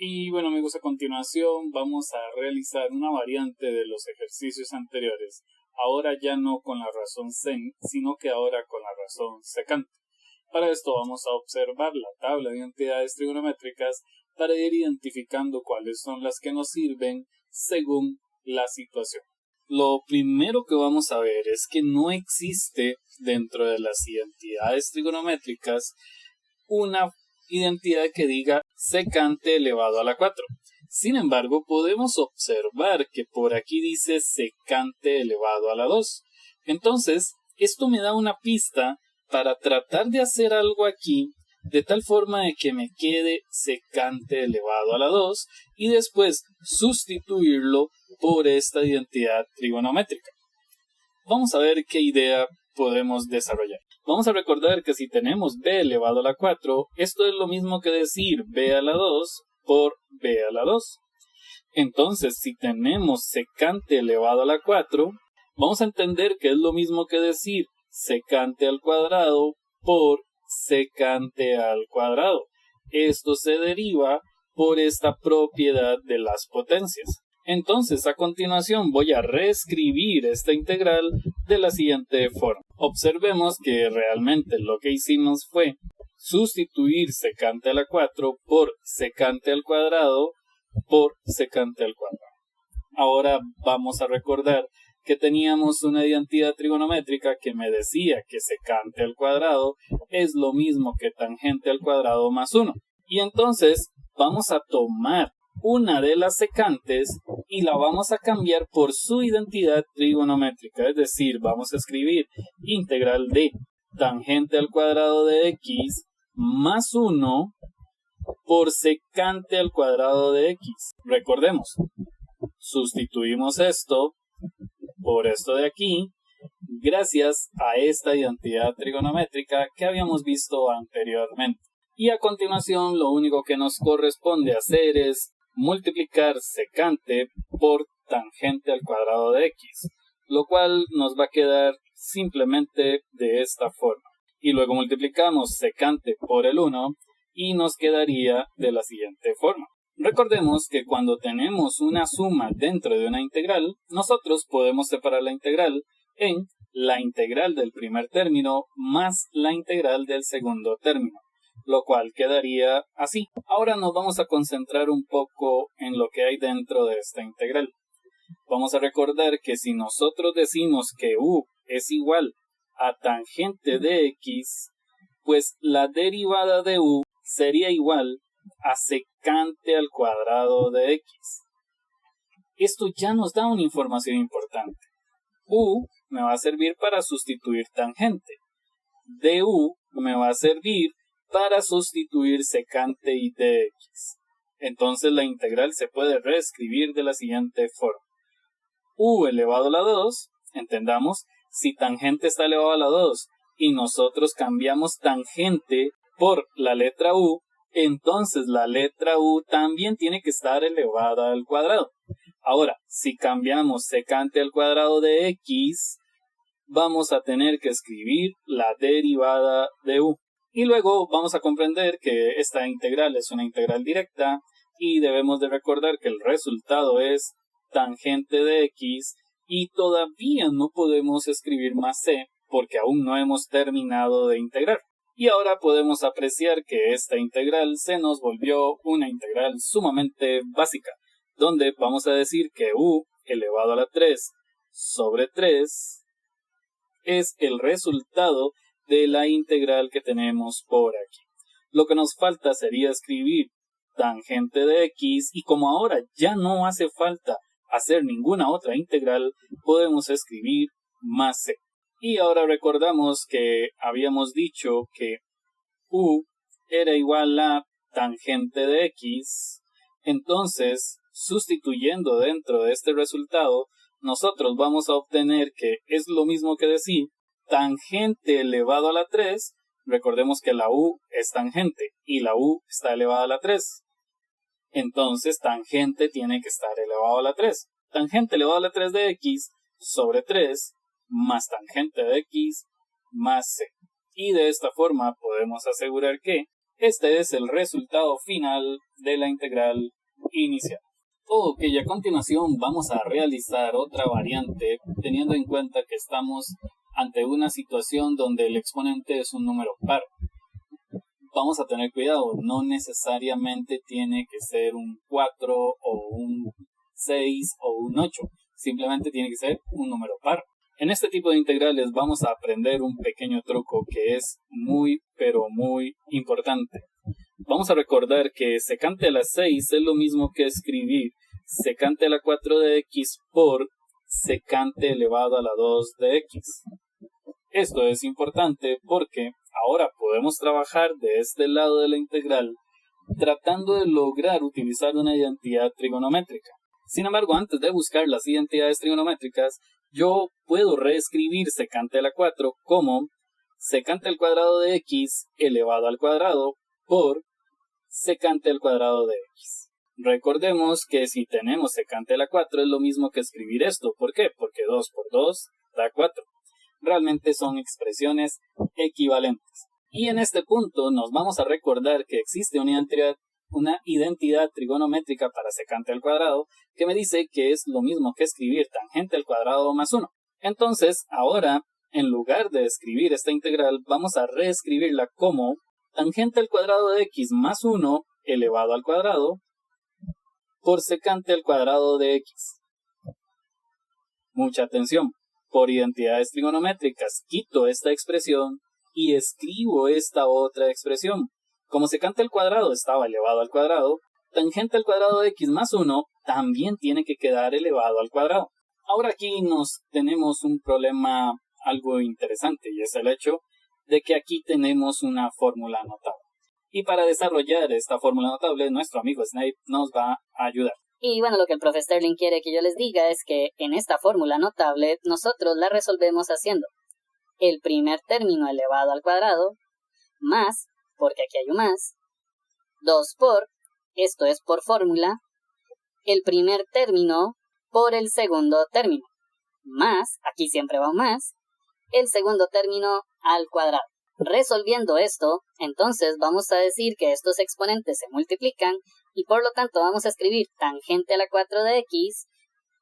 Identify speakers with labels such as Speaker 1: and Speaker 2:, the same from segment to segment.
Speaker 1: Y bueno amigos, a continuación vamos a realizar una variante de los ejercicios anteriores, ahora ya no con la razón sen, sino que ahora con la razón secante. Para esto vamos a observar la tabla de identidades trigonométricas para ir identificando cuáles son las que nos sirven según la situación. Lo primero que vamos a ver es que no existe dentro de las identidades trigonométricas una identidad que diga secante elevado a la 4. Sin embargo, podemos observar que por aquí dice secante elevado a la 2. Entonces, esto me da una pista para tratar de hacer algo aquí de tal forma de que me quede secante elevado a la 2 y después sustituirlo por esta identidad trigonométrica. Vamos a ver qué idea podemos desarrollar. Vamos a recordar que si tenemos b elevado a la 4, esto es lo mismo que decir b a la 2 por b a la 2. Entonces, si tenemos secante elevado a la 4, vamos a entender que es lo mismo que decir secante al cuadrado por secante al cuadrado. Esto se deriva por esta propiedad de las potencias. Entonces, a continuación voy a reescribir esta integral de la siguiente forma. Observemos que realmente lo que hicimos fue sustituir secante a la 4 por secante al cuadrado por secante al cuadrado. Ahora vamos a recordar que teníamos una identidad trigonométrica que me decía que secante al cuadrado es lo mismo que tangente al cuadrado más 1. Y entonces vamos a tomar una de las secantes y la vamos a cambiar por su identidad trigonométrica, es decir, vamos a escribir integral de tangente al cuadrado de x más 1 por secante al cuadrado de x. Recordemos, sustituimos esto por esto de aquí, gracias a esta identidad trigonométrica que habíamos visto anteriormente. Y a continuación lo único que nos corresponde hacer es multiplicar secante por tangente al cuadrado de x, lo cual nos va a quedar simplemente de esta forma. Y luego multiplicamos secante por el 1 y nos quedaría de la siguiente forma. Recordemos que cuando tenemos una suma dentro de una integral, nosotros podemos separar la integral en la integral del primer término más la integral del segundo término, lo cual quedaría así. Ahora nos vamos a concentrar un poco en lo que hay dentro de esta integral. Vamos a recordar que si nosotros decimos que u es igual a tangente de x, pues la derivada de u sería igual a secante al cuadrado de x. Esto ya nos da una información importante. U me va a servir para sustituir tangente. Du me va a servir para sustituir secante y dx. Entonces la integral se puede reescribir de la siguiente forma. U elevado a la 2, entendamos, si tangente está elevado a la 2 y nosotros cambiamos tangente por la letra u, entonces la letra u también tiene que estar elevada al cuadrado. Ahora, si cambiamos secante al cuadrado de x, vamos a tener que escribir la derivada de u. Y luego vamos a comprender que esta integral es una integral directa y debemos de recordar que el resultado es tangente de x y todavía no podemos escribir más c porque aún no hemos terminado de integrar. Y ahora podemos apreciar que esta integral se nos volvió una integral sumamente básica, donde vamos a decir que u elevado a la 3 sobre 3 es el resultado de la integral que tenemos por aquí. Lo que nos falta sería escribir tangente de x y como ahora ya no hace falta hacer ninguna otra integral, podemos escribir más c. Y ahora recordamos que habíamos dicho que u era igual a tangente de x, entonces sustituyendo dentro de este resultado, nosotros vamos a obtener que es lo mismo que decir tangente elevado a la 3, recordemos que la u es tangente y la u está elevada a la 3. Entonces tangente tiene que estar elevado a la 3. Tangente elevado a la 3 de x sobre 3 más tangente de x más c. Y de esta forma podemos asegurar que este es el resultado final de la integral inicial. Ok, a continuación vamos a realizar otra variante teniendo en cuenta que estamos ante una situación donde el exponente es un número par. Vamos a tener cuidado, no necesariamente tiene que ser un 4 o un 6 o un 8, simplemente tiene que ser un número par. En este tipo de integrales vamos a aprender un pequeño truco que es muy pero muy importante. Vamos a recordar que secante a la 6 es lo mismo que escribir secante a la 4 de x por secante elevado a la 2 de x. Esto es importante porque ahora podemos trabajar de este lado de la integral tratando de lograr utilizar una identidad trigonométrica. Sin embargo, antes de buscar las identidades trigonométricas, yo puedo reescribir secante a la 4 como secante al cuadrado de x elevado al cuadrado por secante al cuadrado de x. Recordemos que si tenemos secante a la 4 es lo mismo que escribir esto. ¿Por qué? Porque 2 por 2 da 4. Realmente son expresiones equivalentes. Y en este punto nos vamos a recordar que existe una identidad trigonométrica para secante al cuadrado que me dice que es lo mismo que escribir tangente al cuadrado más 1. Entonces, ahora, en lugar de escribir esta integral, vamos a reescribirla como tangente al cuadrado de x más 1 elevado al cuadrado por secante al cuadrado de x. Mucha atención. Por identidades trigonométricas quito esta expresión y escribo esta otra expresión. Como secante al cuadrado estaba elevado al cuadrado, tangente al cuadrado de x más 1 también tiene que quedar elevado al cuadrado. Ahora aquí tenemos un problema algo interesante y es el hecho de que aquí tenemos una fórmula notable. Y para desarrollar esta fórmula notable, nuestro amigo Snape nos va a ayudar.
Speaker 2: Y bueno, lo que el profe Sterling quiere que yo les diga es que en esta fórmula notable nosotros la resolvemos haciendo el primer término elevado al cuadrado más, porque aquí hay un más, 2 por, esto es por fórmula, el primer término por el segundo término, más, aquí siempre va un más, el segundo término al cuadrado. Resolviendo esto, entonces vamos a decir que estos exponentes se multiplican y por lo tanto vamos a escribir tangente a la 4 de x,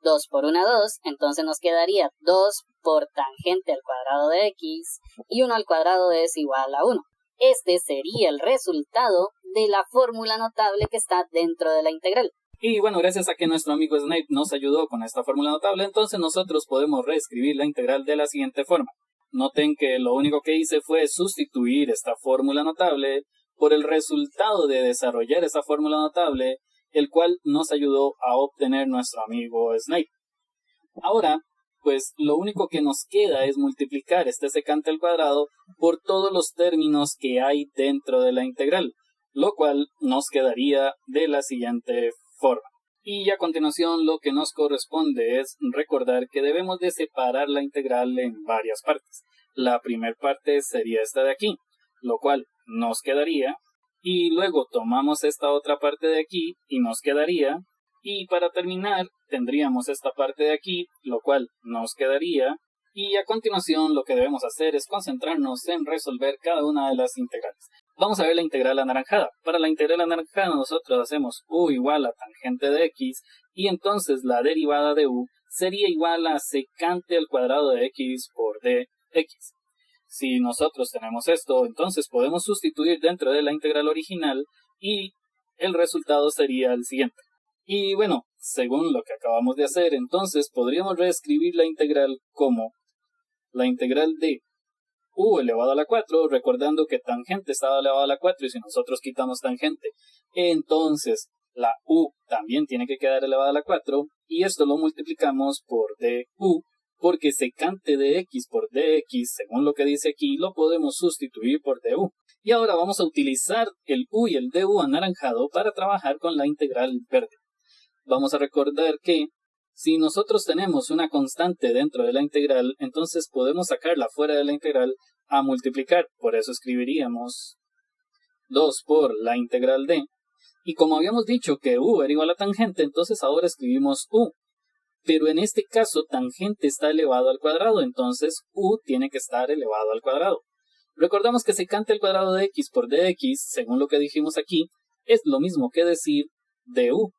Speaker 2: 2 por 1, 2, entonces nos quedaría 2 por tangente al cuadrado de x y 1 al cuadrado es igual a 1. Este sería el resultado de la fórmula notable que está dentro de la integral.
Speaker 1: Y bueno, gracias a que nuestro amigo Snape nos ayudó con esta fórmula notable, entonces nosotros podemos reescribir la integral de la siguiente forma. Noten que lo único que hice fue sustituir esta fórmula notable por el resultado de desarrollar esa fórmula notable, el cual nos ayudó a obtener nuestro amigo Snape. Ahora, pues lo único que nos queda es multiplicar este secante al cuadrado por todos los términos que hay dentro de la integral, lo cual nos quedaría de la siguiente forma. Y a continuación lo que nos corresponde es recordar que debemos de separar la integral en varias partes. La primera parte sería esta de aquí, lo cual nos quedaría, y luego tomamos esta otra parte de aquí y nos quedaría, y para terminar tendríamos esta parte de aquí, lo cual nos quedaría, y a continuación lo que debemos hacer es concentrarnos en resolver cada una de las integrales. Vamos a ver la integral anaranjada. Para la integral anaranjada nosotros hacemos u igual a tangente de x y entonces la derivada de u sería igual a secante al cuadrado de x por dx. Si nosotros tenemos esto, entonces podemos sustituir dentro de la integral original y el resultado sería el siguiente. Y bueno, según lo que acabamos de hacer, entonces podríamos reescribir la integral como la integral de u elevado a la 4, recordando que tangente estaba elevado a la 4 y si nosotros quitamos tangente, entonces la u también tiene que quedar elevada a la 4 y esto lo multiplicamos por du, porque secante de x por dx, según lo que dice aquí, lo podemos sustituir por du. Y ahora vamos a utilizar el u y el du anaranjado para trabajar con la integral verde. Vamos a recordar que si nosotros tenemos una constante dentro de la integral, entonces podemos sacarla fuera de la integral a multiplicar. Por eso escribiríamos 2 por la integral de. Y como habíamos dicho que u era igual a tangente, entonces ahora escribimos u. pero en este caso tangente está elevado al cuadrado, entonces u tiene que estar elevado al cuadrado. Recordamos que secante al cuadrado de x por dx, según lo que dijimos aquí, es lo mismo que decir du.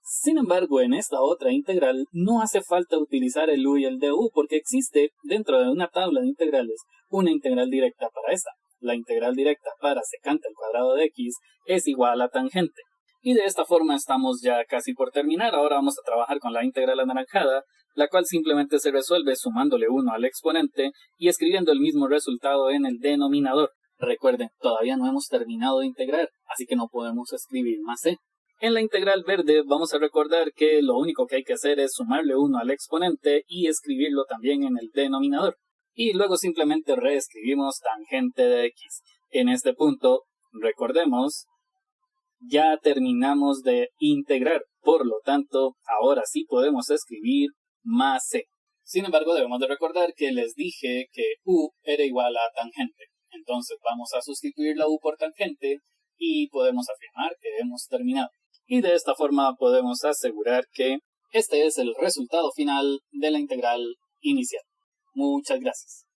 Speaker 1: Sin embargo, en esta otra integral no hace falta utilizar el u y el du porque existe dentro de una tabla de integrales una integral directa para esta. La integral directa para secante al cuadrado de x es igual a tangente. Y de esta forma estamos ya casi por terminar. Ahora vamos a trabajar con la integral anaranjada, la cual simplemente se resuelve sumándole 1 al exponente y escribiendo el mismo resultado en el denominador. Recuerden, todavía no hemos terminado de integrar, así que no podemos escribir más c. En la integral verde vamos a recordar que lo único que hay que hacer es sumarle 1 al exponente y escribirlo también en el denominador. Y luego simplemente reescribimos tangente de x. En este punto, recordemos, ya terminamos de integrar, por lo tanto, ahora sí podemos escribir más c. Sin embargo, debemos de recordar que les dije que u era igual a tangente. Entonces vamos a sustituir la u por tangente y podemos afirmar que hemos terminado. Y de esta forma podemos asegurar que este es el resultado final de la integral inicial. Muchas gracias.